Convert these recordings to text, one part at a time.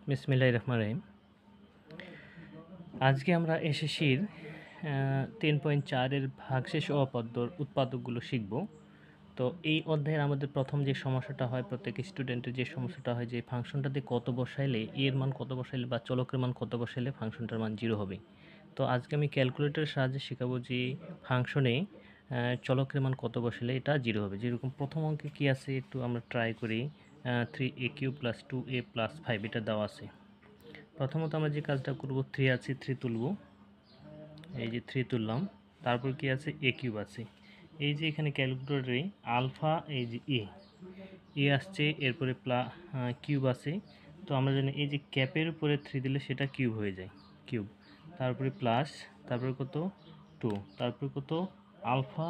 বিসমিল্লাহির রহমানির রহিম। আজকে আমরা এসএসসির 3.4 এর ভাগশেষ ও অপদ্যর উৎপাদকগুলো শিখব। তো এই অধ্যায়ের আমাদের প্রথম যে সমস্যাটা হয়, প্রত্যেক স্টুডেন্টের যে সমস্যাটা হয় যে ফাংশনটাতে কত বসাইলে, এর মান কত বসাইলে বা চলকের মান কত বসাইলে ফাংশনটার মান 0 হবে। তো আজকে আমি ক্যালকুলেটরের সাহায্যে শেখাবো যে ফাংশনে চলকের মান কত বসাইলে এটা 0 হবে। যেরকম প্রথম অঙ্কে কী আছে একটু আমরা ট্রাই করি। 3a³ + 2a + 5 এটা দেওয়া আছে। প্রথমত আমরা যে কাজটা করব, 3 আছে 3 তুলব, এই যে 3 তুললাম। তারপর কি আছে, a³ আছে। এই যে এখানে ক্যালকুলেটরে আলফা, এই যে এ আসছে, এরপরে কিউব আছে। তো আমরা জানি এই যে ক্যাপের উপরে 3 দিলে সেটা কিউব হয়ে যায়, কিউব। তারপরে প্লাস, তারপরে কত 2, তারপরে কত আলফা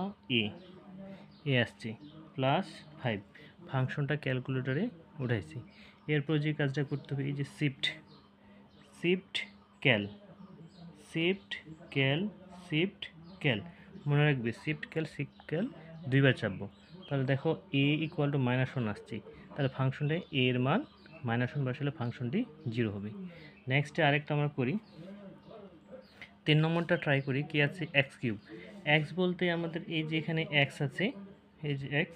এ আসছে প্লাস 5। ফাংশনটা ক্যালকুলেটরে উঠাইছি। এরপর যে কাজটা করতে হবে, এই যে শিফট ক্যাল, মনে রাখবে শিফট ক্যাল দুইবার চাপবো। তাহলে দেখো a = -1 আসছে, তাহলে ফাংশনটা a এর মান -1 বসালে ফাংশনটি 0 হবে। নেক্সটে আরেকটা আমরা করি, 3 নম্বরটা ট্রাই করি। কি আছে, x³ x বলতে আমাদের এই যে এখানে x আছে, এই যে x,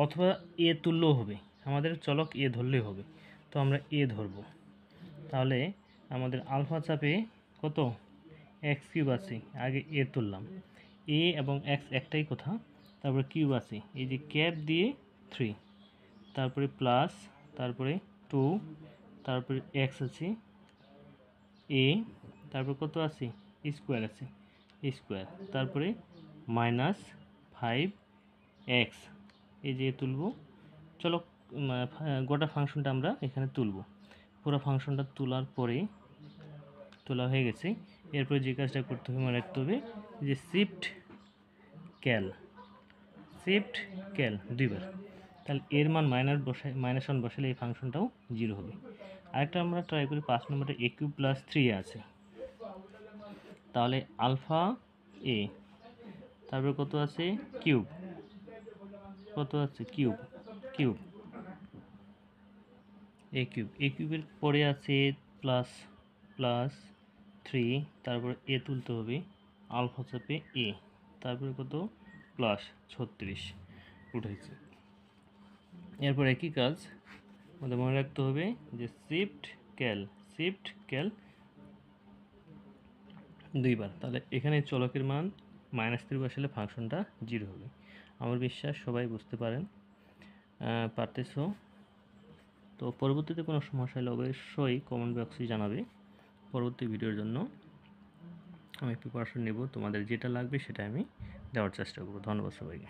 অথবা a তুললেও হবে, আমাদের চলক a ধরলেই হবে। তো আমরা a ধরব। তাহলে আমাদের আলফা চাপে কত x³ আছে, আগে a তুললাম, a এবং x একটাই কথা। তারপরে কিউব আছে, এই যে ক্যাপ দিয়ে 3, তারপরে প্লাস, তারপরে 2, তারপরে x আছে a, তারপর কত আছে স্কোয়ার আছে স্কোয়ার, তারপরে -5x, এই যে তুলব। চলো গোটা ফাংশনটা আমরা এখানে তুলব। পুরো ফাংশনটা তোলার পরে তোলা হয়ে গেছে। এরপরে যে কাজটা করতে হবে, মনে রাখতে হবে যে শিফট ক্যাল দুইবার। তাহলে এর মান -1 বসালে এই ফাংশনটাও 0 হবে। আরেকটা আমরা ট্রাই করি, 5 নম্বরে a³ + 3 আছে। তাহলে আলফা এ, তারপরে কত আছে কিউব, a³ পরে আছে +3, তারপরে a তুলতে হবে, আলফা চাপে a, তারপরে কত +36 উঠেছে। এরপর একই কাজ আমাদের মনে রাখতে হবে যে শিফট ক্যাল দুইবার। তাহলে এখানে চলকের মান -3 বসালে ফাংশনটা 0 হবে। আমার বিশ্বাস সবাই বুঝতে পারতেছো। তো পরবর্তীতে কোনো সমস্যা হলে অবশ্যই কমেন্ট বক্সে জানাবে। পরবর্তী ভিডিওর জন্য আমি প্রিপারেশন নেব, তোমাদের যেটা লাগবে সেটা আমি দেওয়ার চেষ্টা করব। ধন্যবাদ সবাইকে।